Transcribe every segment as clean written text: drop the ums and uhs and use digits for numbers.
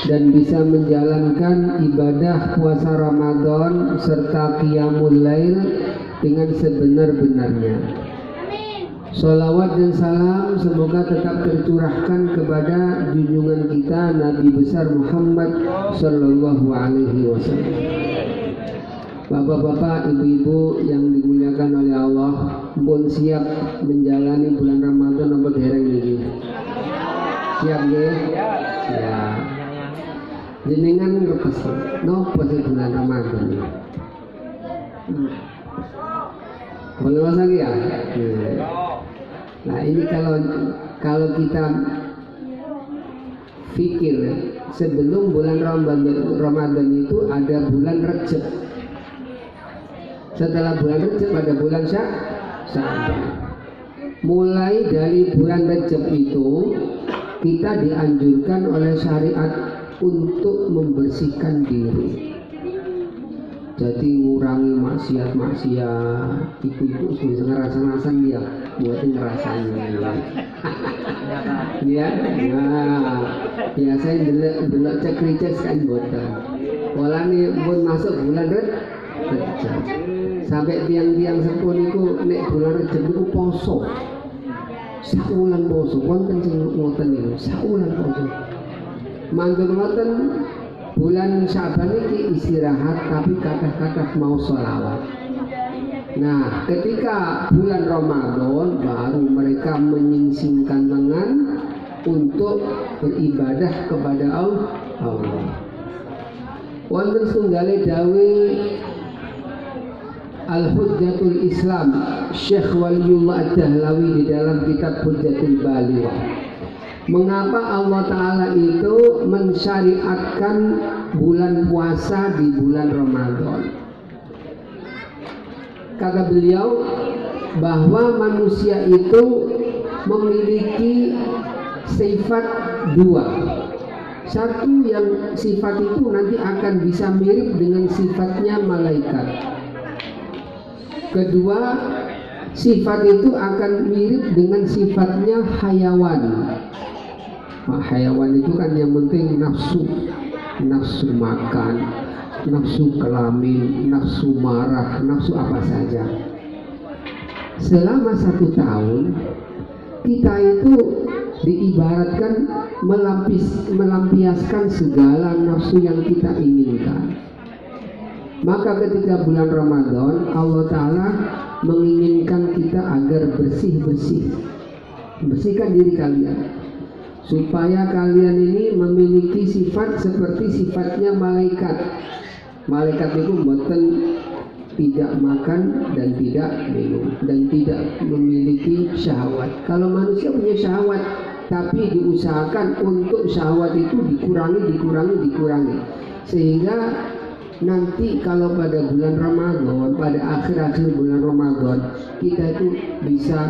dan bisa menjalankan ibadah puasa Ramadan serta qiyamul lail dengan sebenar-benarnya. Sholawat dan salam semoga tetap tercurahkan kepada junjungan kita Nabi besar Muhammad Sallallahu Alaihi Wasallam. Bapak-bapak, ibu-ibu yang dimuliakan oleh Allah, pun siap menjalani bulan Ramadan apa dereng niki? Siap nggih? Ya. Jenengan ngertos napa sih bulan Ramadan? Boleh lagi ya? Nah ini kalau kita pikir sebelum bulan Ramadan itu ada bulan Rajab. Setelah bulan Rajab ada bulan Sya'ban. Mulai dari bulan Rajab itu kita dianjurkan oleh syariat untuk membersihkan diri. Jadi ngurangi maksiat itu bisa ngerasa-ngerasan dia buatin rasanya ya. Nah biasanya delok cek recek kan boten pola nih pun masuk bulan Rajab sampai tiang-tiang sepun itu nek bulan Rajab itu poso saulan poso wonten sing ngoten niku saulan poso manggon ngoten. Bulan Sya'ban ini istirahat tapi kata-kata mau sholawat. Nah ketika bulan Ramadan baru mereka menyingsingkan lengan untuk beribadah kepada Allah. Wonten sunggale dawe Al-Hujjatul Islam Syekh Waliullah Ad-Dahlawi di dalam kitab Hujjatul Balighah. Mengapa Allah Ta'ala itu mensyariatkan bulan puasa di bulan Ramadan? Kata beliau bahwa manusia itu memiliki sifat dua. Satu yang sifat itu nanti akan bisa mirip dengan sifatnya malaikat. Kedua, sifat itu akan mirip dengan sifatnya hayawan. Hayawan itu kan yang penting nafsu makan, nafsu kelamin, nafsu marah, nafsu apa saja. Selama 1 tahun kita itu diibaratkan melampiaskan segala nafsu yang kita inginkan. Maka ketika bulan Ramadan Allah Ta'ala menginginkan kita agar bersihkan diri kalian supaya kalian ini memiliki sifat seperti sifatnya malaikat. Malaikat itu mboten tidak makan dan tidak minum dan tidak memiliki syahwat. Kalau manusia punya syahwat tapi diusahakan untuk syahwat itu dikurangi sehingga nanti kalau pada bulan Ramadan, pada akhir-akhir bulan Ramadan kita itu bisa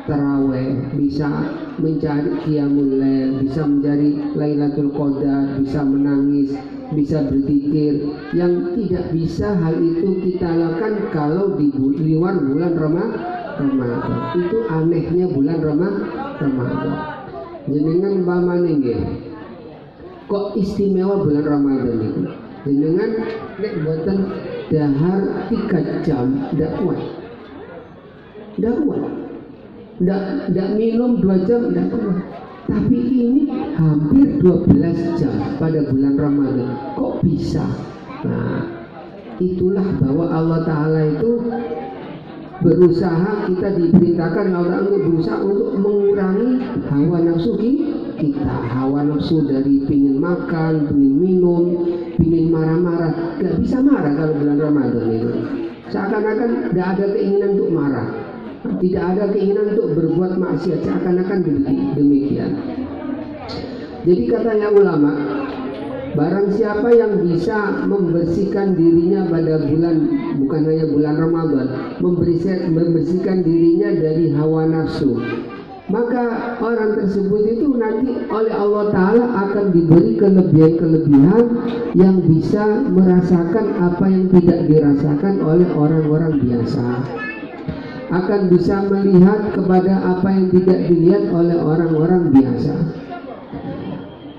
taraweh, bisa mencari qiyamul lail, bisa mencari Lailatul Qadar, bisa menangis, bisa berzikir, yang tidak bisa hal itu kita lakukan kalau di luar bulan Ramadan. Itu anehnya bulan Ramadan. Jenengan umpamane nggih, kok istimewa bulan Ramadan itu? Jenengan nek boten dahar 3 jam ndak kuat. Ndak minum 2 jam ndak kuat. Tapi ini hampir 12 jam pada bulan Ramadan. Kok bisa? Nah, itulah bahwa Allah Ta'ala itu berusaha, kita diperintahkan Allah untuk berusaha untuk mengurangi hawa nafsu kita. Hawa nafsu dari pingin makan, pingin minum, pingin marah-marah. Gak bisa marah kalau bulan Ramadan itu. Seakan-akan tidak ada keinginan untuk marah, tidak ada keinginan untuk berbuat maksiat, seakan-akan demikian. Jadi katanya ulama, barang siapa yang bisa membersihkan dirinya pada bulan, bukan hanya bulan Ramadan, membersihkan dirinya dari hawa nafsu, maka orang tersebut itu nanti oleh Allah Ta'ala akan diberi kelebihan-kelebihan yang bisa merasakan apa yang tidak dirasakan oleh orang-orang biasa, akan bisa melihat kepada apa yang tidak dilihat oleh orang-orang biasa.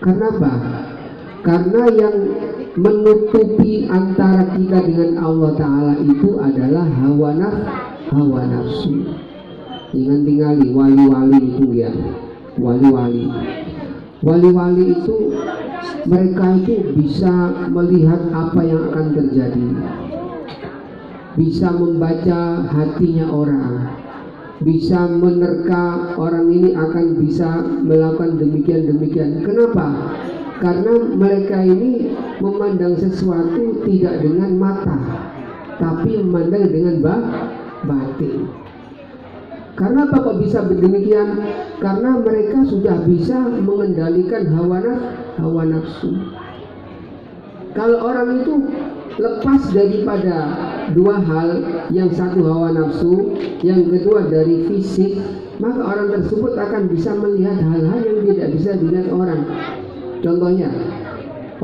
Kenapa? Karena yang menutupi antara kita dengan Allah Ta'ala itu adalah hawa nafsu. Jangan tinggali wali-wali itu ya, wali-wali itu mereka itu bisa melihat apa yang akan terjadi, bisa membaca hatinya orang, bisa menerka orang ini akan bisa melakukan demikian. Kenapa? Karena mereka ini memandang sesuatu tidak dengan mata, tapi memandang dengan batin. Karena apa kok bisa demikian? Karena mereka sudah bisa mengendalikan hawa nafsu. Kalau orang itu lepas daripada dua hal, yang satu hawa nafsu, yang kedua dari fisik, maka orang tersebut akan bisa melihat hal-hal yang tidak bisa dilihat orang. Contohnya,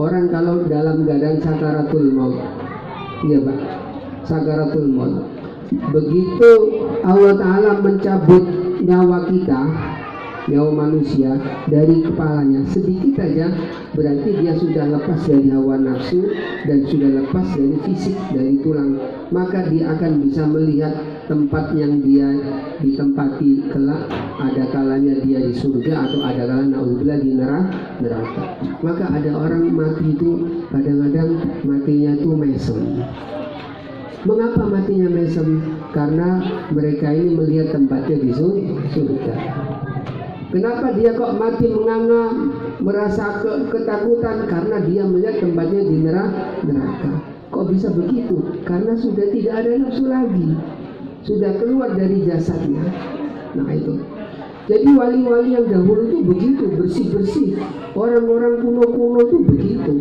orang kalau dalam keadaan sakaratul maut, iya Pak, sakaratul maut, begitu Allah Ta'ala mencabut nyawa kita, nyawa manusia dari kepalanya sedikit aja, berarti dia sudah lepas dari hawa nafsu dan sudah lepas dari fisik, dari tulang. Maka dia akan bisa melihat tempat yang dia ditempati kelak, ada kalanya dia di surga atau ada kalanya naudzubillah di neraka. Maka ada orang mati itu kadang-kadang matinya itu mesem. Mengapa matinya mesem? Karena mereka ini melihat tempatnya di surga. Kenapa dia kok mati menganga, merasa ketakutan? Karena dia melihat tempatnya di neraka. Kok bisa begitu? Karena sudah tidak ada nafsu lagi, sudah keluar dari jasadnya. Nah itu. Jadi wali-wali yang dahulu itu begitu, bersih-bersih. Orang-orang kuno-kuno itu begitu.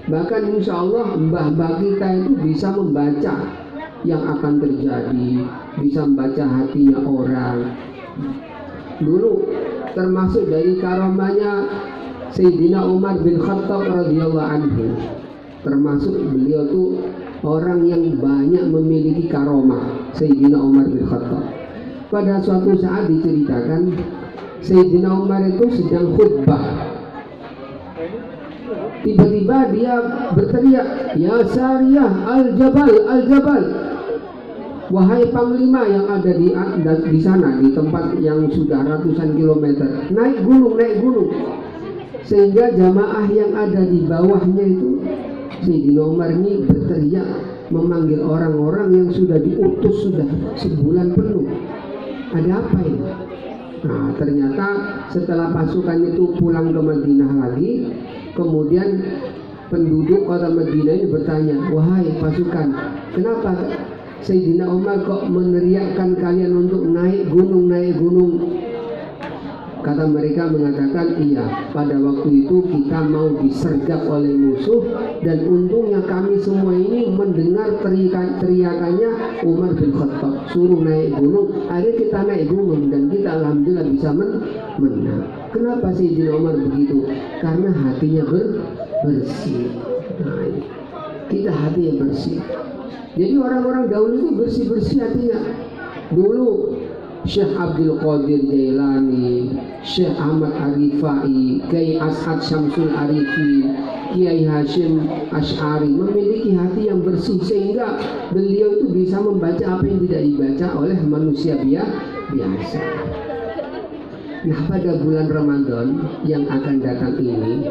Bahkan insya Allah mbah-mbah kita itu bisa membaca yang akan terjadi, bisa membaca hatinya orang. Dulu termasuk dari karamahnya Sayyidina Umar bin Khattab radhiyallahu anhu. Termasuk beliau tuh orang yang banyak memiliki karamah, Sayyidina Umar bin Khattab. Pada suatu saat diceritakan Sayyidina Umar itu sedang khutbah. Tiba-tiba dia berteriak, "Ya Sariyah, al-jabal, al-jabal." Wahai panglima yang ada di sana, di tempat yang sudah ratusan kilometer, naik gunung. Sehingga jamaah yang ada di bawahnya itu, Sayyidina Umar ini berteriak memanggil orang-orang yang sudah diutus sudah sebulan penuh. Ada apa ini? Nah, ternyata setelah pasukan itu pulang ke Madinah lagi, kemudian penduduk kota Madinah ini bertanya, "Wahai pasukan, kenapa Sayyidina Umar kok meneriakkan kalian untuk naik gunung?" Kata mereka mengatakan, "Iya, pada waktu itu kita mau disergap oleh musuh, dan untungnya kami semua ini mendengar teriakannya Umar bin Khattab suruh naik gunung. Akhirnya kita naik gunung dan kita alhamdulillah bisa menang." Kenapa Sayyidina Umar begitu? Karena hatinya bersih. Nah, ini. Kita hatinya bersih. Jadi orang-orang dahulu itu bersih-bersih hatinya. Dulu Syekh Abdul Qadir Jailani, Syekh Ahmad Arifai, Kiai As'ad Syamsul Arifi, Kiai Hashim Ash'ari memiliki hati yang bersih sehingga beliau itu bisa membaca apa yang tidak dibaca oleh manusia biasa. Nah, pada bulan Ramadan yang akan datang ini,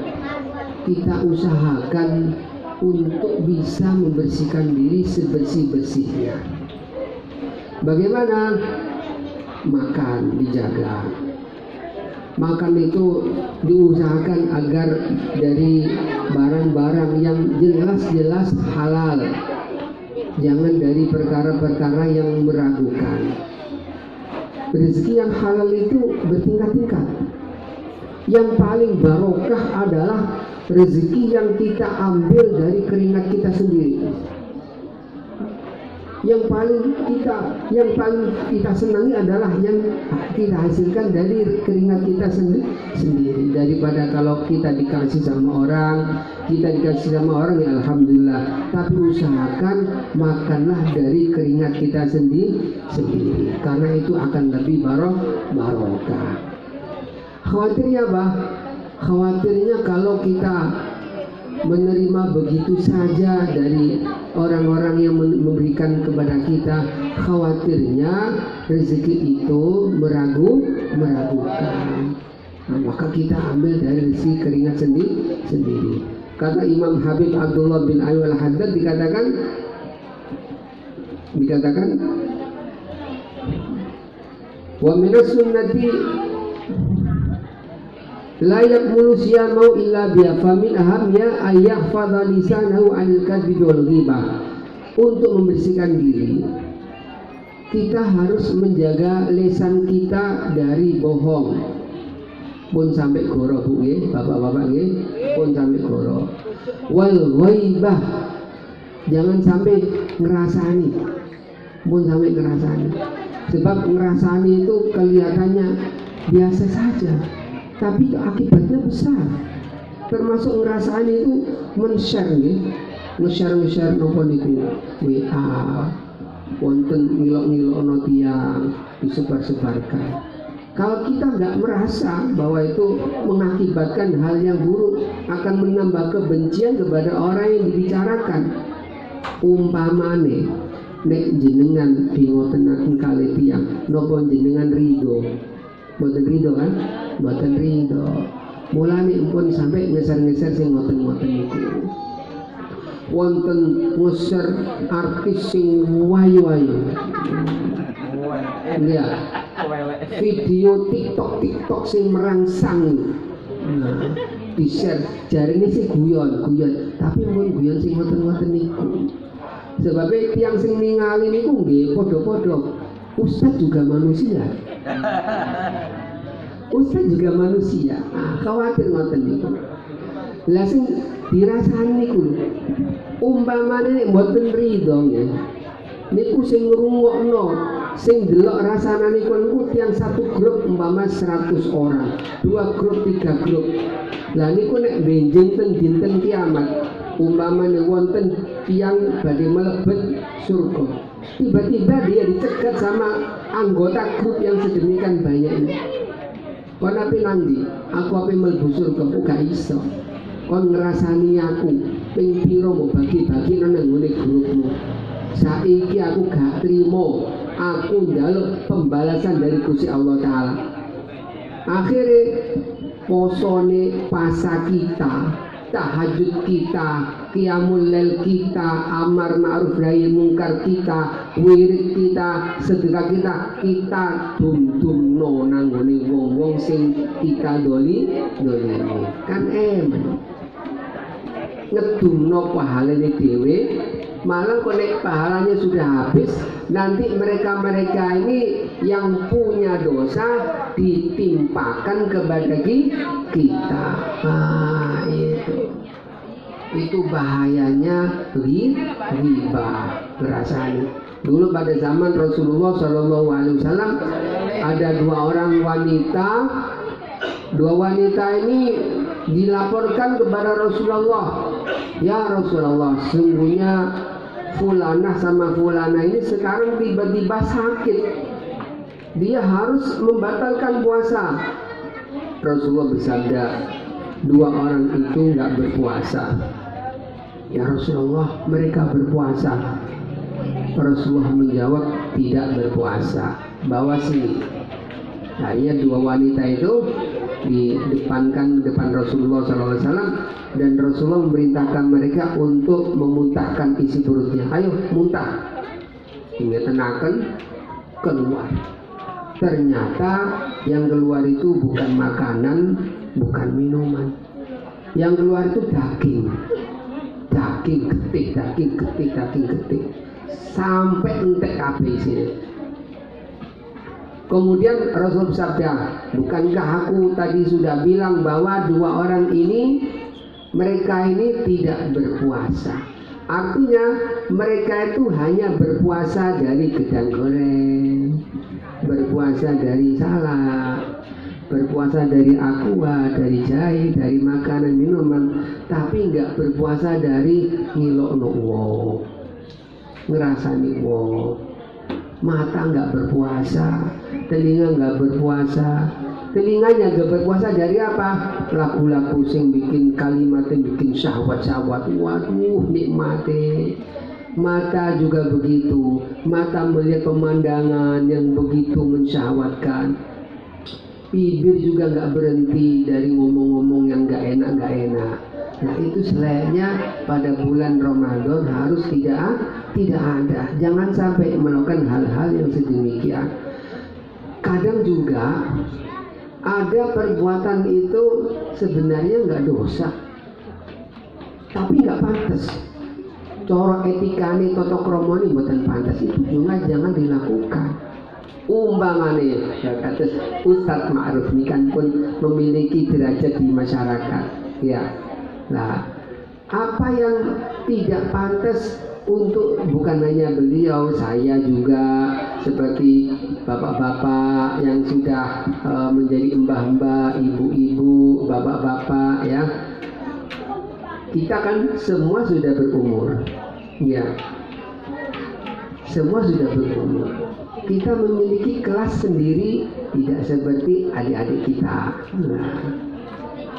kita usahakan untuk bisa membersihkan diri sebersih-bersihnya. Bagaimana? Makan dijaga. Makan itu diusahakan agar dari barang-barang yang jelas-jelas halal. Jangan dari perkara-perkara yang meragukan. Rezeki yang halal itu bertingkat-tingkat. Yang paling barokah adalah rezeki yang kita ambil dari keringat kita sendiri. Yang paling kita senangi adalah yang kita hasilkan dari keringat kita sendiri. Daripada kalau kita dikasih sama orang, ya alhamdulillah. Tapi usahakan makanlah dari keringat kita sendiri, karena itu akan lebih barokah. Khawatirnya apa? Khawatirnya kalau kita menerima begitu saja dari orang-orang yang memberikan kepada kita. Khawatirnya rezeki itu meragukan. Nah, maka kita ambil dari rezeki keringat sendiri. Kata Imam Habib Abdullah bin Ayyub al-Haddad dikatakan wa minas sunnati la yakmulu siyamau illa biha famin ahamnya ayyahfadha lisanahu 'anil kadhibi wal ghibah. Untuk membersihkan diri kita harus menjaga lisan kita dari bohong. Pun sampai goro bu nggih, bapak-bapak nggih, pun sampai goro. Wal ghaibah, jangan sampai ngerasani. Pun sampai ngerasani. Sebab ngerasani itu kelihatannya biasa saja, tapi itu akibatnya besar. Termasuk ngerasani itu men-share nggih. Nge-share nopo niku WA, wonten ngilok-ngilokno tiyang disebar-sebarkan. Kalau kita nggak merasa bahwa itu mengakibatkan hal yang buruk, akan menambah kebencian kepada orang yang dibicarakan. Umpamane nek jenengan dingotenaken kali tiyang, nopo jenengan ridho? Mboten ridho kan? Mboten ridho. Mulane pun sampai ngeser-ngeser sing ngoten-ngoten niku. Wonten ngeser artis sing wayu-wayu. Ya, video TikTok sing merangsang, di share. Jarine sih guyon, tapi mun guyon sing ngoten-ngoten niku. Sebabnya tiang sing ningali niku nggih padha-padha. Ustaz juga manusia. Ustaz juga manusia. Khawatir ngoten niku. Lah sing dirasani niku umpamane nek mboten ridho nggih. Niku sing ngrungokno, sing delok rasane niku tiyang satu grup umpama 100 orang, 2 grup, 3 grup. Lah niku nek benjing teng dinten kiamat, umpamane wonten tiyang badhe mlebet surga. Tiba-tiba dia dicegat sama anggota grup yang sedemikian banyak ini. Kon ape nandi? Aku ape mlebu surga kok gak iso. Kon ngrasani aku ping pira mbok bagi-bagi nang ngene grupmu. Saiki aku gak trimo, aku njaluk pembalasan dari Gusti Allah Ta'ala. Akhirnya posone puasa kita, tahajud kita, qiyamul lail kita, amar ma'ruf nahi mungkar kita, wirid kita, sedekah kita dum-dumno nang ngene wong-wong sing kita dolimi. Kan ngedumno pahalane dhewe. Malah konek pahalanya sudah habis, nanti mereka ini yang punya dosa ditimpakan kepada kita. Nah, itu bahayanya riba berasanya. Dulu pada zaman Rasulullah SAW ada 2 orang wanita. 2 wanita ini dilaporkan kepada Rasulullah. Ya Rasulullah, sungguhnya fulanah sama fulana ini sekarang tiba-tiba sakit, dia harus membatalkan puasa. Rasulullah bersabda, 2 orang itu nggak berpuasa. Ya Rasulullah, mereka berpuasa. Rasulullah menjawab, tidak berpuasa. Bawa sini. Nah, 2 wanita itu didepankan depan Rasulullah SAW, dan Rasulullah memerintahkan mereka untuk memuntahkan isi perutnya. Ayo muntah. Hingga tenakan keluar. Ternyata yang keluar itu bukan makanan, bukan minuman. Yang keluar itu daging getik, sampai entek kabeh sini. Kemudian Rasul bersabda, bukankah aku tadi sudah bilang bahwa 2 orang ini, mereka ini tidak berpuasa. Artinya mereka itu hanya berpuasa dari gedang goreng, berpuasa dari salak, berpuasa dari aqua, dari jahe, dari makanan minuman, tapi nggak berpuasa dari ngilokno wong, ngerasani wong. Mata nggak berpuasa, telinga nggak berpuasa, Telinganya gak berpuasa dari apa? Lagu-lagu sing bikin kalimatnya bikin syahwat-syahwat. Waduh, nikmati. Mata juga begitu. Mata melihat pemandangan yang begitu mensyahwatkan. Bibir juga gak berhenti dari ngomong-ngomong yang gak enak. Nah itu selainnya pada bulan Ramadan harus tidak ada. Jangan sampai melakukan hal-hal yang sedemikian. Kadang juga ada perbuatan itu sebenarnya nggak dosa, tapi nggak pantas. Cara etikane toto kromoni buatan pantas itu juga jangan dilakukan. Umpamane ya kata Ustadz Ma'ruf ini kan pun memiliki derajat di masyarakat, ya. Nah, apa yang tidak pantas untuk bukan hanya beliau, saya juga seperti bapak-bapak yang sudah menjadi mbah-mbah, ibu-ibu, bapak-bapak, ya. Kita kan semua sudah berumur, ya. Semua sudah berumur. Kita memiliki kelas sendiri, tidak seperti adik-adik kita. Nah,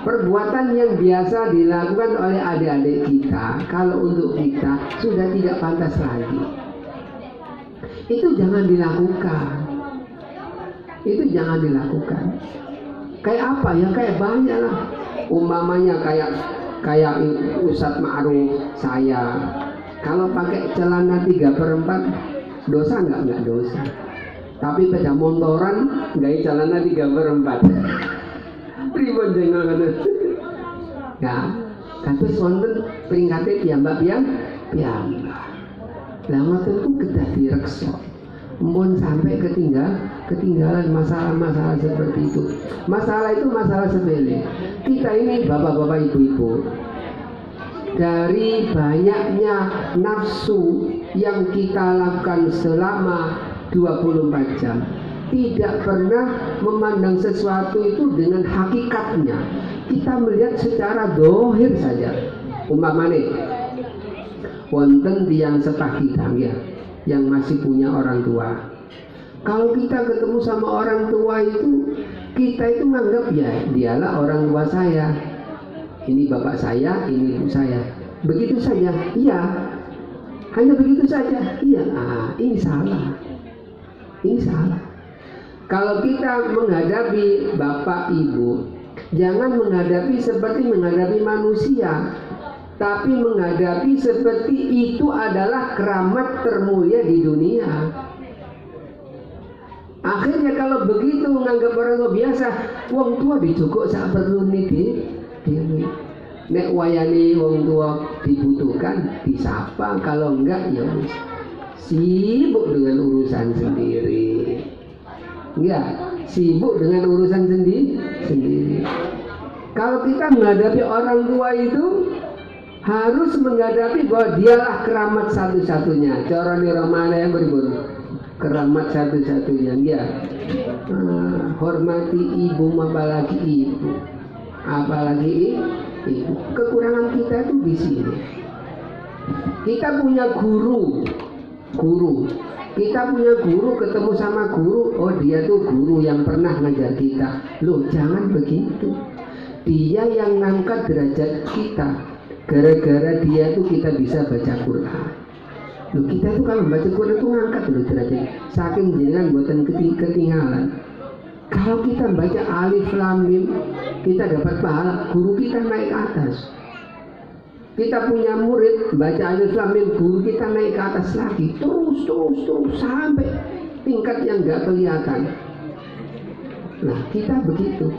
perbuatan yang biasa dilakukan oleh adik-adik kita, kalau untuk kita sudah tidak pantas lagi. Itu jangan dilakukan. Itu jangan dilakukan. Kayak apa ya? Kayak banyak lah. Umpamanya kayak Ustadz Ma'ruf saya. Kalau pakai celana 3/4 dosa nggak dosa. Tapi pada montoran nggak celana 3/4. Pripun jenengan? Ya, kados wonten peringkate piyambak. Lah ngoten ku kedah direksa. Mun sampai ketinggalan masalah-masalah seperti itu. Masalah itu masalah sepele. Kita ini bapak-bapak, ibu-ibu, dari banyaknya nafsu yang kita lakukan selama 24 jam, tidak pernah memandang sesuatu itu dengan hakikatnya. Kita melihat secara dohir saja. Umpamane wonten tiyang sepahidang ya, yang masih punya orang tua. Kalau kita ketemu sama orang tua itu, kita itu menganggap ya dialah orang tua saya. Ini bapak saya, ini ibu saya. Begitu saja, iya. Hanya begitu saja, iya. Ini salah. Ini salah. Kalau kita menghadapi bapak ibu, jangan menghadapi seperti menghadapi manusia, tapi menghadapi seperti itu adalah keramat termulia di dunia. Akhirnya kalau begitu menganggap orang tua biasa, wong tua dijogok sak perlu niki. Nek wayane wong tua dibutuhkan disapa, kalau enggak ya sibuk dengan urusan sendiri. Enggak, sibuk dengan urusan sendiri. Kalau kita menghadapi orang tua itu harus menghadapi bahwa dialah keramat satu-satunya. Cara ni ramana yang beribun. Keramat satu-satunya, ya. Hormati ibu, apalagi ibu. Apalagi ibu. Kekurangan kita itu di sini. Kita punya guru. Kita punya guru, ketemu sama guru, oh dia tuh guru yang pernah ngajar kita. Loh, jangan begitu. Dia yang ngangkat derajat kita. Gara-gara dia tuh kita bisa baca Quran. Loh, kita itu kalau baca Quran itu ngangkat loh derajat. Saking jenengan buatan ketinggalan. Kalau kita baca alif lam mim, kita dapat pahala, guru kita naik ke atas. Kita punya murid baca alif lam mim, guru kita naik ke atas lagi, terus sampai tingkat yang nggak kelihatan. Nah, kita begitu.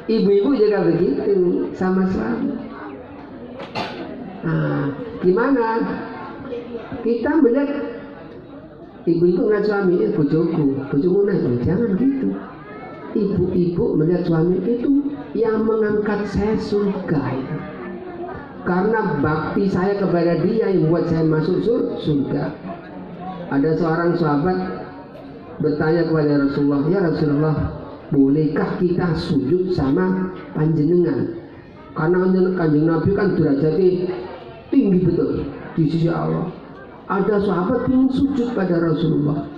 Ibu-ibu juga begitu, sama-sama. Nah, gimana? Kita melihat ibu-ibu ngeliat suami, bojoku naik, jangan gitu. Ibu-ibu melihat suami itu yang mengangkat saya surga itu. Karena bakti saya kepada dia yang membuat saya masuk surga. Ada seorang sahabat bertanya kepada Rasulullah, ya Rasulullah, bolehkah kita sujud sama panjenengan? Karena kanjeng Nabi kan derajatnya tinggi betul di sisi Allah. Ada sahabat yang sujud pada Rasulullah.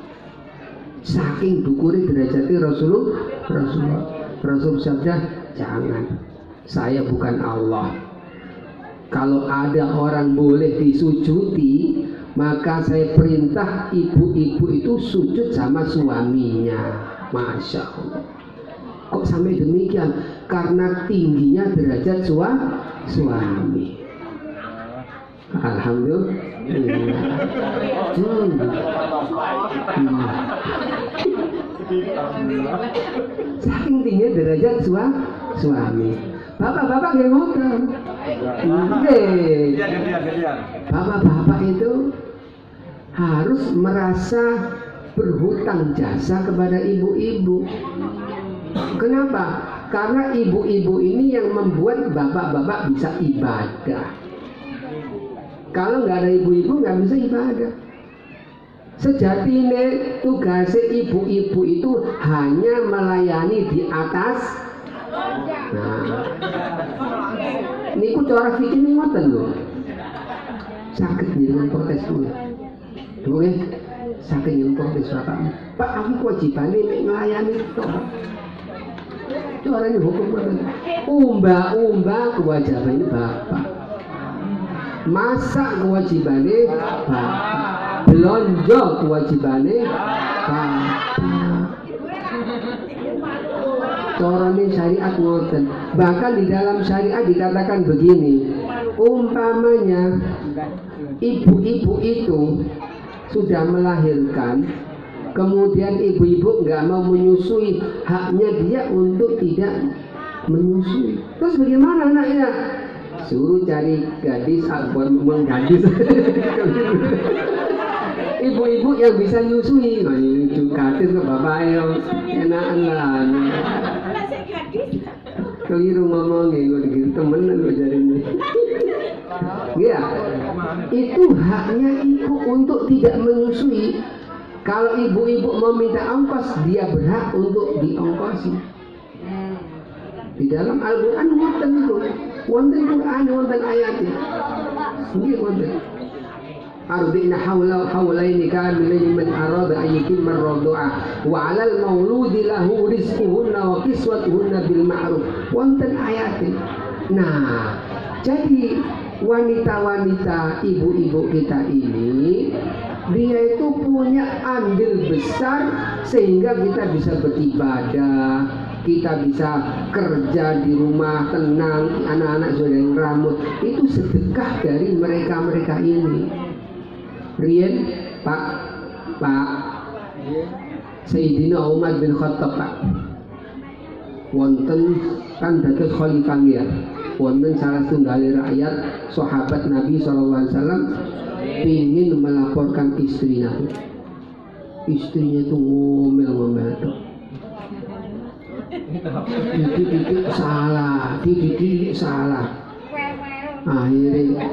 Saking dukuri derajatnya Rasulullah. Rasul bersabda, jangan, saya bukan Allah. Kalau ada orang boleh disujudi, maka saya perintah ibu-ibu itu sujud sama suaminya. Masya Allah. Kok sampai demikian? Karena tingginya derajat suami. Alhamdulillah. Saking tinggi derajat suami. Bapak-bapak nggak ngotot. Bapak-bapak itu harus merasa berhutang jasa kepada ibu-ibu. Kenapa? Karena ibu-ibu ini yang membuat bapak-bapak bisa ibadah. Kalau nggak ada ibu-ibu nggak bisa ibadah. Sejatinya tugasnya ibu-ibu itu hanya melayani di atas. Nah, niku cara fikih ini ngoten lho. Sakit jenengan protes dulu. Dulu ya, sakit jenengan protes Pak, aku kewajibannya melayani itu. Caranya hukum ngoten. Umba kewajibannya bapak. Masak kewajibannya bapak. Belanja kewajibannya bapak. Caranya syariat ngoten. Bahkan di dalam syariat dikatakan begini, umpamanya ibu-ibu itu sudah melahirkan, kemudian ibu-ibu nggak mau menyusui, haknya dia untuk tidak menyusui. Terus bagaimana anaknya? Suruh cari gadis, bukan gadis. Ibu-ibu yang bisa nyusui, nah itu gadis ke bapaknya, enakan lah. Keliru ngomongnya, gue gitu temenan gue jadi ini. Ya, itu haknya ibu untuk tidak menyusui. Kalau ibu-ibu mau minta ongkos, dia berhak untuk diongkosi. Di dalam Al-Quran wonten itu, wonten Quran, wonten ayatnya. Ini wonten. Arba'ina hawlaini kamilaini man arada an yutimma ar-radha'ah wa 'alal mauludi lahu rizquhunna wa kiswatuhunna bil ma'ruf. Wonten ayatnya. Nah, jadi wanita-wanita ibu-ibu kita ini, dia itu punya andil besar sehingga kita bisa beribadah, kita bisa kerja di rumah tenang, anak-anak sudah yang rambut. Itu sedekah dari mereka-mereka ini. Rian, Pak Sayyidina Umar bin Khattab, Pak, wonten kan dados khalifah ya, wonten salah setunggal rakyat sahabat Nabi SAW ingin melaporkan istrinya itu ngomel-ngomel tuh, dididik salah, akhirnya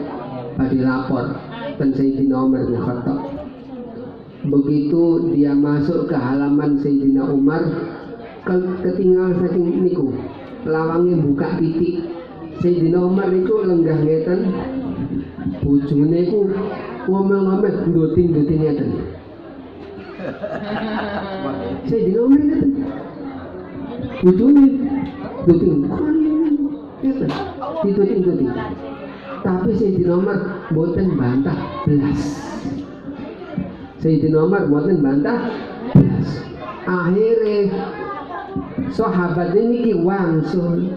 pada lapor dan Sayyidina Umar bin Khattab. Begitu dia masuk ke halaman Sayyidina Umar, ketinggalan saking niku, lawangnya buka titik. Sayyidina Umar itu lenggah ngeten, bojone iku ngomel-ngomel ndoting-ndoting ngeten. Sayyidina Umar ngeten, bojone ndoting ngeten, didoting-doting. Tapi Sayyidina Umar mboten bantah belas. Sayyidina Umar mboten bantah belas. Akhirnya sahabat ini wangsul.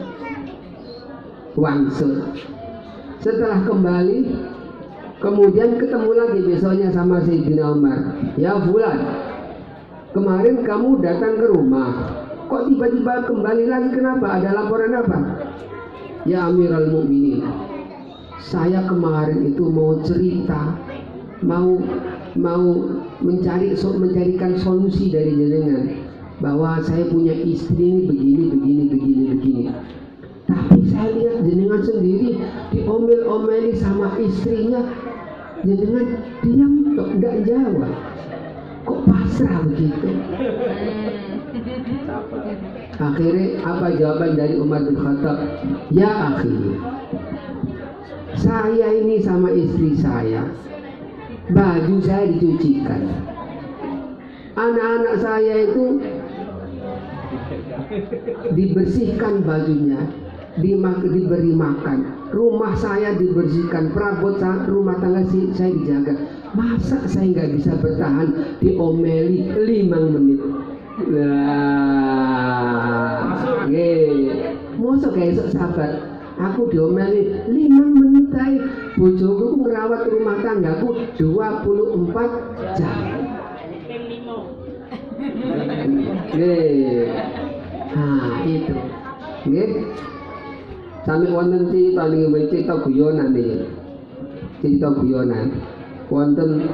Setelah kembali, kemudian ketemu lagi besoknya sama Sayyidina Umar. Ya Fulan, kemarin kamu datang ke rumah, kok tiba-tiba kembali lagi, kenapa? Ada laporan apa? Ya Amirul Mukminin, saya kemarin itu mau cerita, mau mencarikan solusi dari jenengan, bahwa saya punya istri ini begini. Tapi saya lihat jenengan sendiri diomel-omeli sama istrinya, jenengan diam kok nggak jawab, kok pasrah begitu. Akhirnya apa jawaban dari Umar bin Khattab? Ya akhi, saya ini sama istri saya, baju saya dicucikan, anak-anak saya itu dibersihkan bajunya, diberi makan, rumah saya dibersihkan, perabot rumah tangga saya dijaga. Masa saya nggak bisa bertahan diomeli 5 menit? Lah, masa kayak esok sahabat, aku diomeli 5 menit aja. Bojoku ngerawat rumah tanggaku 24 jam. Nah itu, sampai wonten cerita guyonan nih, cerita guyonan. Wonten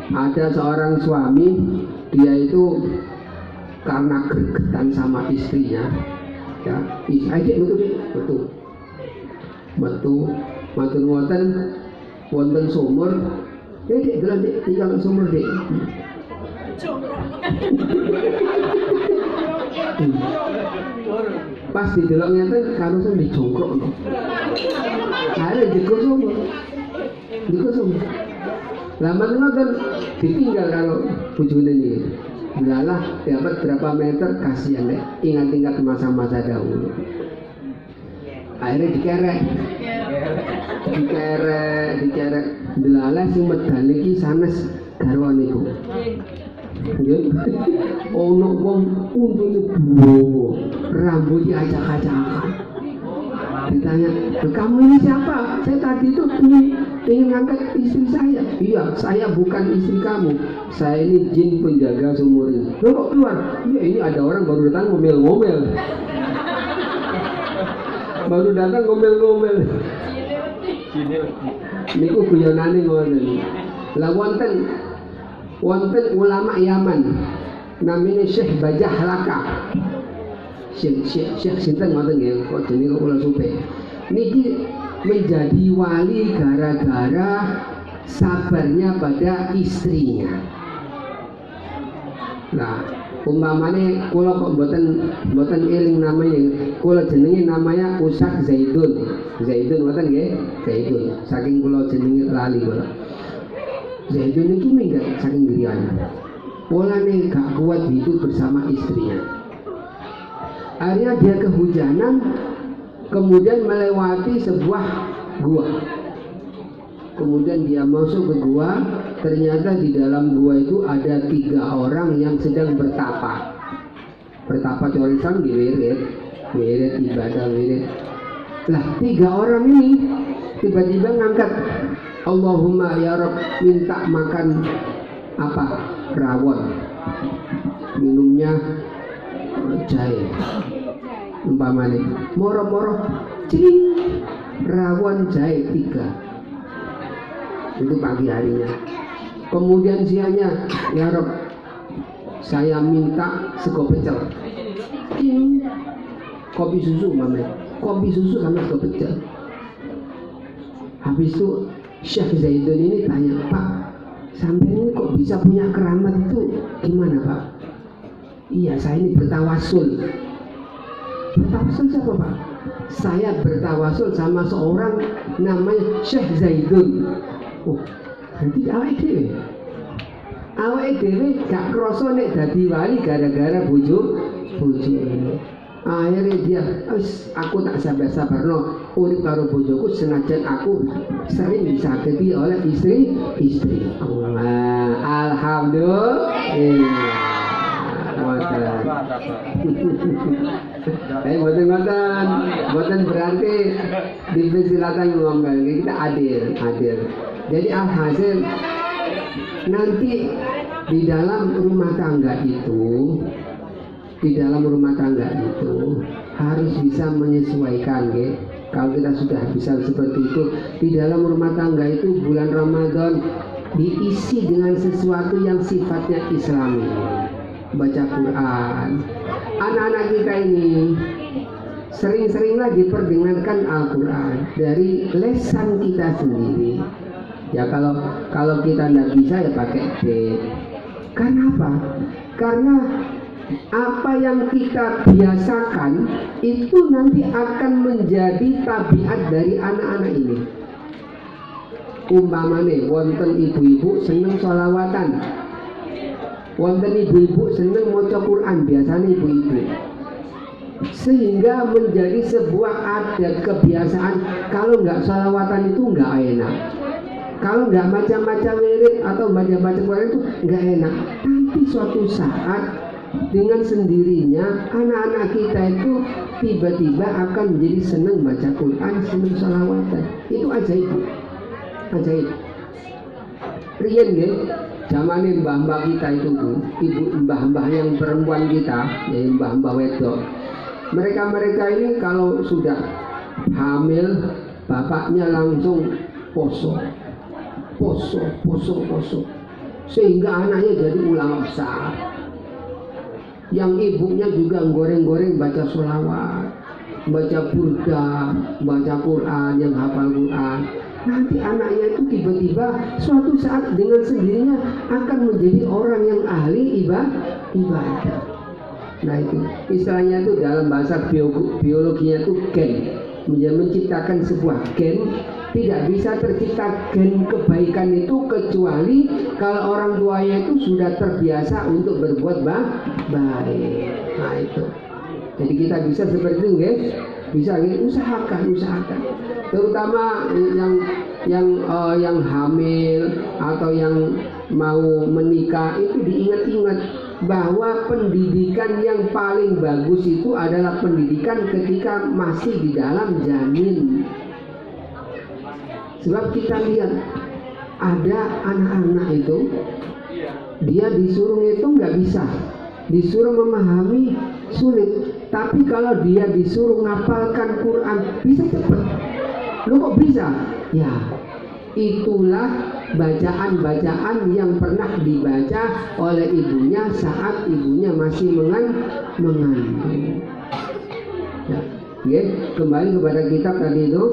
ada seorang suami, dia itu karena gregetan sama istrinya, ya, betul, wonten sumur, tinggal sumur dek. Pas didelok ngeten karo sing dijongkrok no. Akhirnya dikusum. Lama ngoten ditinggal kalau bojone niki. Lalah dapat berapa meter, kasihan deh. Ingat-ingat masa-masa dahulu. Akhirnya dikerek. Delalah sing medal iki sanes garwane iku. Ono wong untune buwo, rambutnya acak-acakan. Ditanya, kamu ini siapa? Saya tadi itu ingin ngangkat istri saya. Iya, saya bukan istri kamu. Saya ini jin penjaga sumur ini. Loh kok keluar? Iya, ini ada orang baru datang ngomel-ngomel. Niku guyonane ngoten. Lah wonten ulama Yaman namanya Syekh Bajah Laka. Syekh sinten ngoten nggih, kok jenenge kula supe. Niki menjadi wali gara-gara sabarnya pada istrinya. Nah, umpamane kula kok mboten eling namanya, kula jenenge namanya Ustaz Zaidun. Zaidun ngoten nggih, Zaidun. Saking kula jenenge lali kula. Zaidun itu minggat saking griyan. Polane gak kuat hidup bersama istrinya. Akhirnya dia kehujanan, kemudian melewati sebuah gua. Kemudian dia masuk ke gua, ternyata di dalam gua itu ada 3 orang yang sedang bertapa. Bertapa corisan wirid ibadah wirid. Lah 3 orang ini tiba-tiba ngangkat, Allahumma ya Rabb, minta makan apa? Rawon. Minumnya jahe. Umpamane moro-moro cing rawon jahe 3. Itu pagi harinya. Kemudian siangnya, ya Rabb, saya minta sego pecel. Kopi susu mamanya. Kopi susu sama sego pecel. Habis itu Syekh Zaidun ini tanya, Pak, sampai ini kok bisa punya keramat itu gimana Pak? Iya, saya ini bertawasul. Bertawasul siapa Pak? Saya bertawasul sama seorang namanya Syekh Zaidun. Oh, nanti awake dhewe gak krasa nek dadi wali gara-gara bojo ini. Akhirnya dia, aku tak sabar-sabarno urip karo bojoku senajan aku sering disakiti oleh istri. Alhamdulillah. Boten berarti dipersilakan ngomong, kita adil. Jadi alhasil nanti di dalam rumah tangga itu harus bisa menyesuaikan, ya. Kalau kita sudah bisa seperti itu, di dalam rumah tangga itu bulan Ramadan diisi dengan sesuatu yang sifatnya Islami. Baca Quran. Anak-anak kita ini sering-seringlah diperdengarkan Al-Quran dari lesan kita sendiri. Ya kalau kita tidak bisa ya pakai D. Karena apa? Karena apa yang kita biasakan itu nanti akan menjadi tabiat dari anak-anak ini. Umpamane wonten ibu-ibu seneng sholawatan, wonten ibu-ibu seneng maca Quran, biasanya ibu-ibu. sehingga menjadi sebuah adat kebiasaan. Kalau nggak sholawatan itu nggak enak, kalau nggak macam-macam wirid atau macam-macam Quran itu nggak enak. Tapi suatu saat dengan sendirinya anak-anak kita itu tiba-tiba akan menjadi senang baca Quran, senang sholawatan. Itu ajaib, ajaib. Rian nggih, zamane mbah-mbah kita itu tuh, ibu mbah-mbah yang perempuan kita, ya mbah-mbah wedok. Mereka ini kalau sudah hamil, bapaknya langsung poso, sehingga anaknya jadi ulama besar. Yang ibunya juga goreng-goreng baca sholawat, baca burda, baca Quran, yang hafal Quran. Nanti anaknya itu tiba-tiba suatu saat dengan sendirinya akan menjadi orang yang ahli ibadah. Nah itu istilahnya itu dalam bahasa biologinya itu gen, menciptakan sebuah gen. Tidak bisa tercipta gen kebaikan itu kecuali kalau orang tuanya itu sudah terbiasa untuk berbuat baik. Nah itu. Jadi kita bisa seperti itu, guys. Bisa usahakan. Terutama yang hamil atau yang mau menikah itu diingat-ingat bahwa pendidikan yang paling bagus itu adalah pendidikan ketika masih di dalam janin. Sebab kita lihat ada anak-anak itu dia disuruh ngitung nggak bisa, disuruh memahami sulit. Tapi kalau dia disuruh ngapalkan Quran bisa cepat. Lu kok bisa? Ya, itulah bacaan-bacaan yang pernah dibaca oleh ibunya saat ibunya masih mengandung. Ya, kembali kepada kitab tadi itu,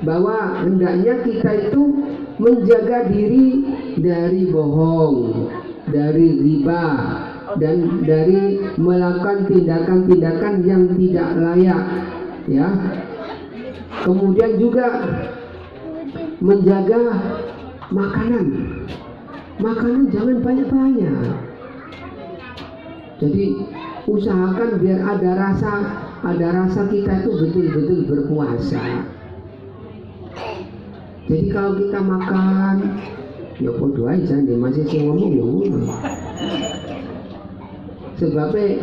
bahwa hendaknya kita itu menjaga diri dari bohong, dari riba, dan dari melakukan tindakan-tindakan yang tidak layak, ya. Kemudian juga menjaga makanan jangan banyak-banyak. Jadi usahakan biar ada rasa kita itu betul-betul berpuasa. Jadi kalau kita makan, ya podo aja nih masih ngomong ya ngono. Sebabnya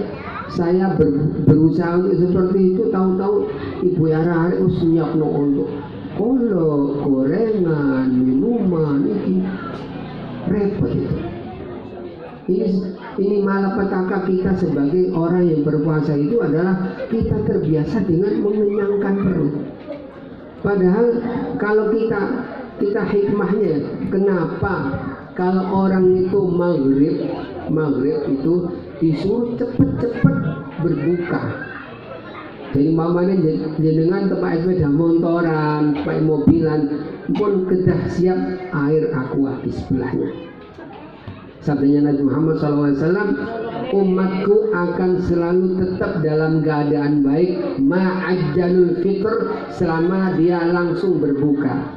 saya berusaha untuk seperti itu, tahu-tahu ibu Yara harus nyiapno untuk kolak, gorengan, minuman, ini repot itu. Ini malapetaka kita sebagai orang yang berpuasa itu adalah kita terbiasa dengan mengenyangkan perut. Padahal kalau kita hikmahnya, kenapa kalau orang itu maghrib itu disuruh cepet-cepet berbuka. Jadi mamanya jenengan tempat sepeda motoran, tempat mobilan pun kedah siap air aqua di sebelahnya. Sabdanya Nabi Muhammad SAW, umatku akan selalu tetap dalam keadaan baik ma'ajjalul fitr, selama dia langsung berbuka.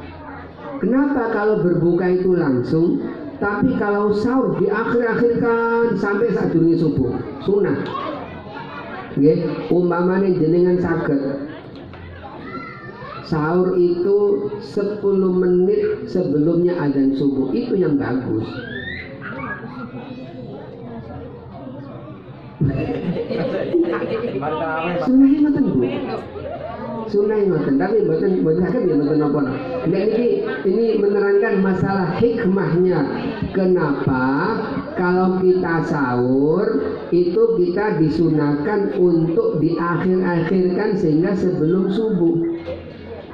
Kenapa kalau berbuka itu langsung? Tapi kalau sahur diakhir-akhirkan sampai saat durunge subuh, sunnah. Nggih, umpamane jenengan saged sahur itu 10 menit sebelumnya azan subuh, itu yang bagus. Sunnah ngoten Bu. Sunnah ngoten, tapi mboten saged ya mboten napa. Nah ini menerangkan masalah hikmahnya. Kenapa kalau kita sahur itu kita disunahkan untuk diakhir-akhirkan sehingga sebelum subuh.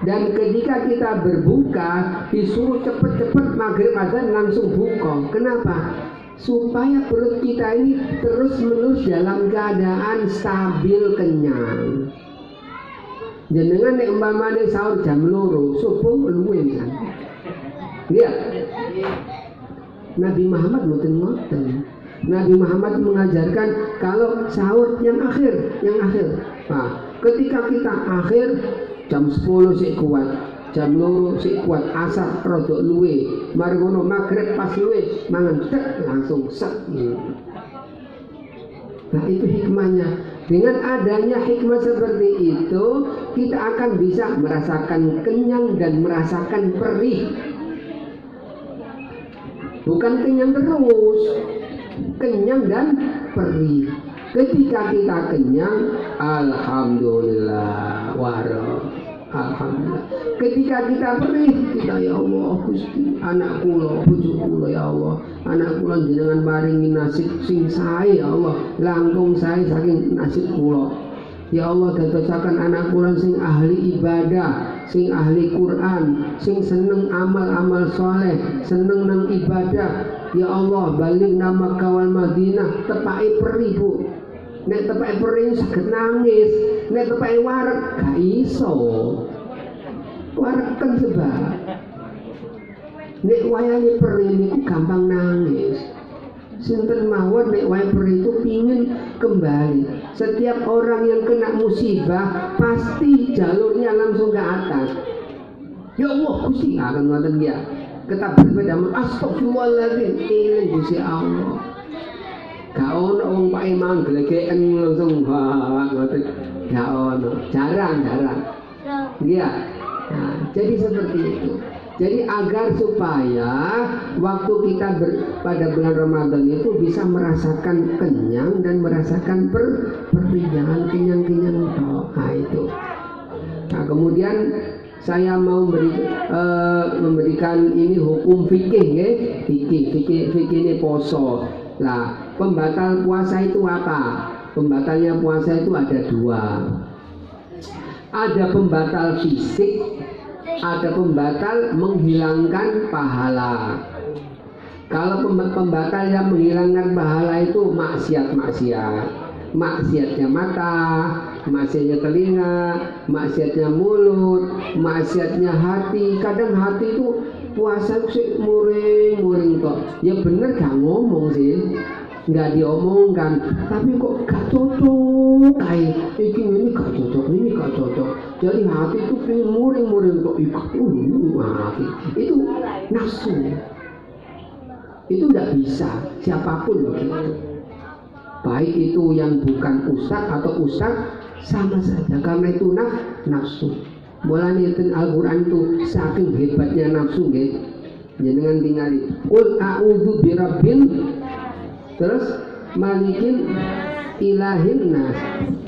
Dan ketika kita berbuka disuruh cepet-cepet maghrib azan langsung buka. Kenapa? Supaya perut kita ini terus-menerus dalam keadaan stabil kenyang. Jenengan nek umpamane sahur jam 2 subuh luwih kan. Iya. Nabi Muhammad mboten ngoten. Nabi Muhammad mengajarkan kalau sahur yang akhir. Nah, ketika kita akhir jam 10 sik kuat, jam 2 sik kuat, asar rodok luwe, mari ngono magrib pas luwe, mangan tek langsung set. Nah itu hikmahnya. Dengan adanya hikmah seperti itu, kita akan bisa merasakan kenyang dan merasakan perih. Bukan kenyang terus, kenyang dan perih. Ketika kita kenyang, alhamdulillah, alhamdulillah. Ketika kita perih, kita ya Allah, Gusti, anak kula, bojo kula ya Allah, anak kula jenengan paringi nasib sing sae ya Allah, langkung sae saking nasib kula. Ya Allah, dadosaken anak kula sing ahli ibadah, sing ahli Quran, sing seneng amal-amal soleh, seneng nang ibadah. Ya Allah, balik nama kawal Madinah, tepake perih Bu. Nek tepake perih saged nangis, nek tepake wareg gak iso. Wareg kan sebab. Nek wayane perih niku gampang nangis. Sinten mawon nek wae perih itu pingin kembali. Setiap orang yang kena musibah pasti jalurnya langsung ke atas. Ya Allah, Gusti akan ngoten ya. Kita bersepeda astagfirullahaladzim, ini Gusti Allah. Gak ono wong Pak Imam glegeken langsung ngoten. Gak ono, jarang. Iya. Nah, jadi seperti itu. Jadi agar supaya waktu kita pada bulan Ramadan itu bisa merasakan kenyang dan merasakan perih, jangan kenyang-kenyang toh. Nah itu. Nah kemudian saya mau memberikan ini hukum fikih ya. Fikih ini poso. Nah pembatal puasa itu apa? Pembatalnya puasa itu ada dua. Ada pembatal fisik, ada pembatal menghilangkan pahala. Kalau pembatal yang menghilangkan pahala itu maksiatnya mata, maksiatnya telinga, maksiatnya mulut, maksiatnya hati. Kadang hati itu puasa sih muring kok. Ya bener gak ngomong sih, nggak diomongkan, tapi kok gak cocok kayak ini gak cocok. Jadi hati itu pengen muring kok ikut itu nafsu. Itu tidak bisa siapapun begitu. Baik itu yang bukan ustaz atau ustaz sama saja karena itu nafsu. Mulanya Al-Quran itu saking hebatnya nafsu nggih. Jenengan tinggali qul a'udzu birabbil terus malikin ilahin nas,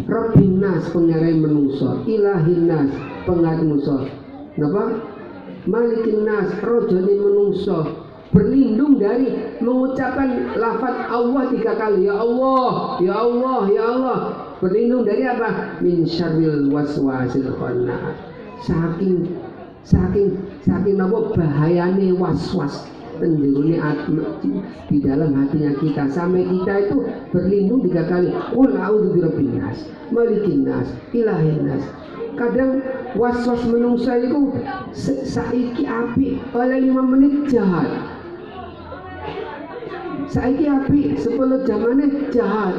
rabbin nas pengarai menungso, ilahin nas pengarai menungso. Napa? Malikin nas rojone menungso, berlindung dari mengucapkan lafaz Allah 3 kali. Ya Allah, ya Allah, ya Allah. Berlindung dari apa? Min syarril waswasil khannas. Saking apa bahayane waswas penjerune di dalam hatinya kita, sampai kita itu berlindung 3 kali. Qul a'udzu birabbin nas, malikin nas, ilahin nas. Kadang waswas menungsa itu saiki api oleh 5 menit jahat. Saiki api 10 jamane jahat.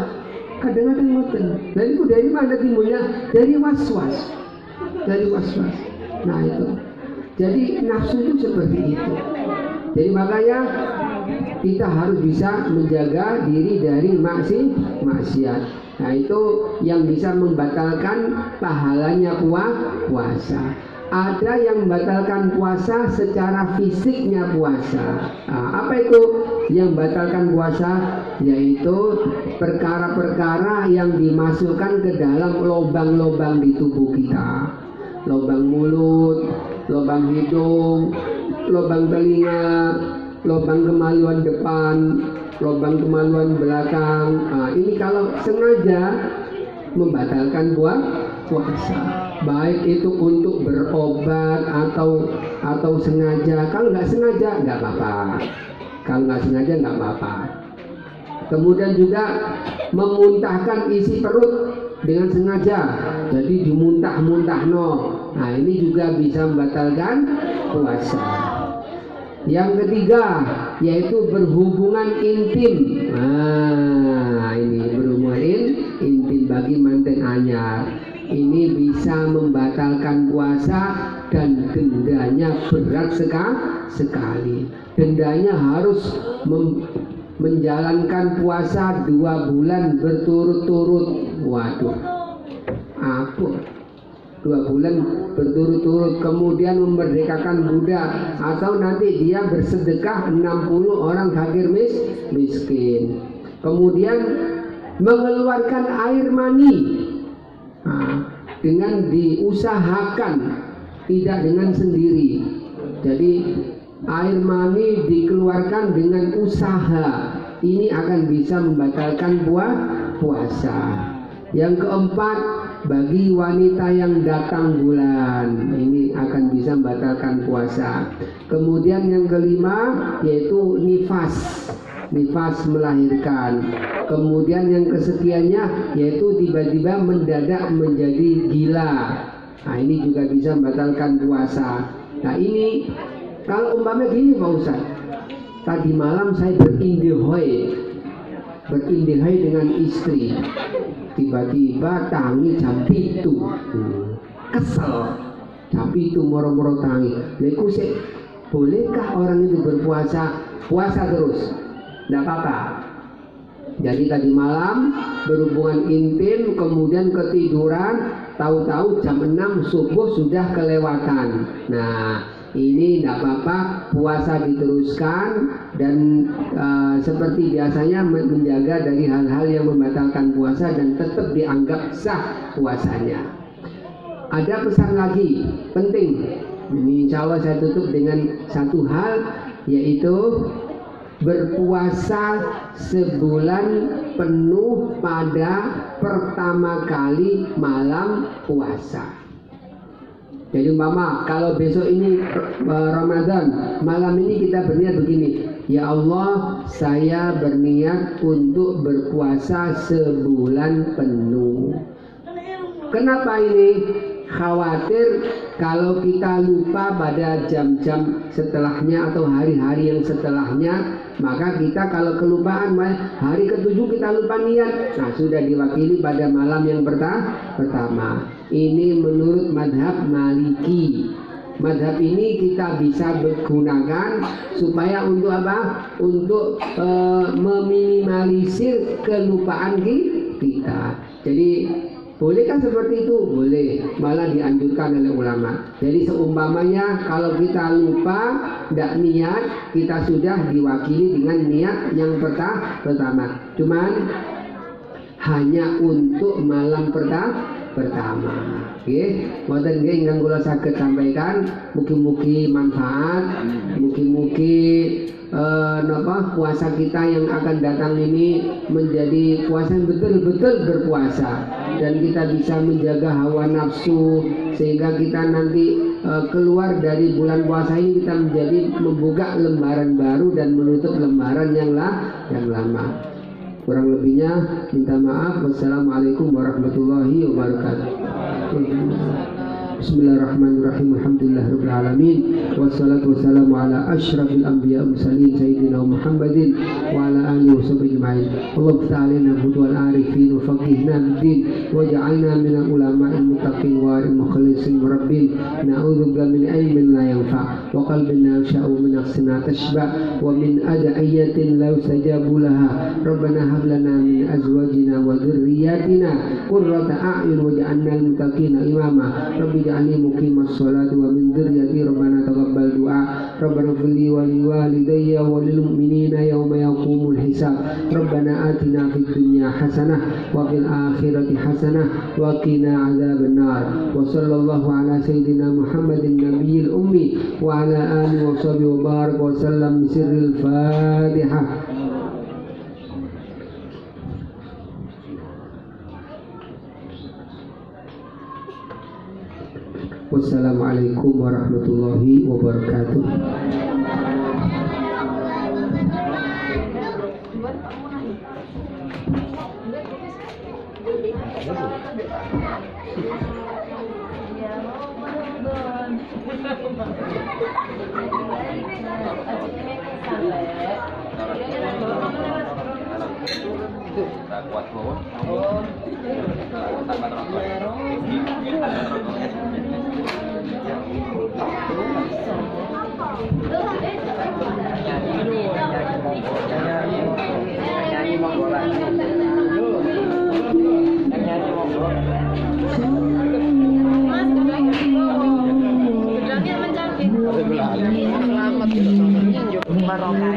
Kadang-kadang ngoten. Dan itu dari mana timbulnya? Dari waswas. Nah itu. Jadi nafsu itu seperti itu. Jadi makanya kita harus bisa menjaga diri dari maksiat. Nah itu yang bisa membatalkan pahalanya puasa. Ada yang membatalkan puasa secara fisiknya puasa. Nah, apa itu yang membatalkan puasa? Yaitu perkara-perkara yang dimasukkan ke dalam lubang-lubang di tubuh kita. Lubang mulut, lubang hidung, lubang telinga, lubang kemaluan depan, lubang kemaluan belakang. Nah, ini kalau sengaja membatalkan puasa, baik itu untuk berobat atau sengaja. Kalau nggak sengaja nggak apa-apa. Kemudian juga memuntahkan isi perut dengan sengaja, jadi dimuntah-muntah Nah ini juga bisa membatalkan puasa. Yang ketiga yaitu berhubungan intim. Nah ini berhubungan intim bagi manten anyar. Ini bisa membatalkan puasa dan dendanya berat sekali. Dendanya harus menjalankan puasa 2 bulan berturut-turut. Waduh, apa? 2 bulan berturut-turut, kemudian memerdekakan budak, atau nanti dia bersedekah 60 orang fakir miskin, kemudian mengeluarkan air mani dengan diusahakan, tidak dengan sendiri. Jadi air mani dikeluarkan dengan usaha, ini akan bisa membatalkan puasa. Yang keempat, bagi wanita yang datang bulan, ini akan bisa membatalkan puasa. Kemudian yang kelima yaitu nifas melahirkan. Kemudian yang kesekiannya yaitu tiba-tiba mendadak menjadi gila. Nah, ini juga bisa membatalkan puasa. Nah, ini kalau umpamanya gini Pak Ustaz, tadi malam saya berindihoi dengan istri, tiba-tiba tangi jam 7, kesel jam 7 moro-moro tangi. Leku sih, bolehkah orang itu puasa terus? Tidak apa-apa. Jadi tadi malam berhubungan intim, kemudian ketiduran, tahu-tahu jam 6 subuh sudah kelewatan. Nah, ini tidak apa-apa, puasa diteruskan dan seperti biasanya menjaga dari hal-hal yang membatalkan puasa dan tetap dianggap sah puasanya. Ada pesan lagi penting, ini insya Allah saya tutup dengan satu hal, yaitu berpuasa sebulan penuh pada pertama kali malam puasa. Jadi umpama kalau besok ini Ramadan, malam ini kita berniat begini, ya Allah, saya berniat untuk berpuasa sebulan penuh. Kenapa ini? Khawatir kalau kita lupa pada jam-jam setelahnya atau hari-hari yang setelahnya, maka kita kalau kelupaan hari ke-7 kita lupa niat, nah sudah diwakili pada malam yang pertama. Ini menurut madhab Maliki. Madhab ini kita bisa gunakan supaya untuk apa? Untuk meminimalisir kelupaan kita. Jadi bolehkah seperti itu? Boleh, malah dianjurkan oleh ulama. Jadi seumpamanya kalau kita lupa, tidak niat, kita sudah diwakili dengan niat yang pertama. Cuman hanya untuk malam pertama. Oke, mboten nggih ingkang kula saged sampaikan, mugi-mugi manfaat, mugi-mugi puasa kita yang akan datang ini menjadi puasa yang betul-betul berpuasa, dan kita bisa menjaga hawa nafsu sehingga kita nanti keluar dari bulan puasa ini kita menjadi membuka lembaran baru dan menutup lembaran yang lama. Kurang lebihnya minta maaf. Wassalamualaikum warahmatullahi wabarakatuh. Bismillahirrahmanirrahim. Alhamdulillahirabbil alamin. Wassalatu wassalamu ala asyrafil anbiya mursalin sayyidina Muhammadin wa ala alihi washabbihi ajma'in. Allahumma ta'alina hudwal arifin wa faqihna bid waj'alna minal ulama'il muttaqin wa al-mukhlisin rabbin. Na'udzubika min ilmin la yanfa' wa qalbin la yasha'u min nafsin la tashba' wa min ad'iyatin la yustajabu laha. Rabbana hab lana min azwajina wa dhurriyyatina qurrata a'yun waj'alna lil muttaqina imama. Rabbi ja'alni muqimas sholati wa min dzurriyyati rabbana taqabbal du'a. Rabbana ighfirli wa li walidayya wa lil mu'minina yawma yaqumul hisab. Rabbana atina fid dunya hasanah wa fil akhirati hasanah wa qina adzabannar. Wa sallallahu ala sayyidina Muhammadin nabiyil ummi wa ala alihi wa sahbihi wa baraka wa sallam bisirril Fatihah. Wassalamualaikum warahmatullahi wabarakatuh. Ya, selamat gitu barokah.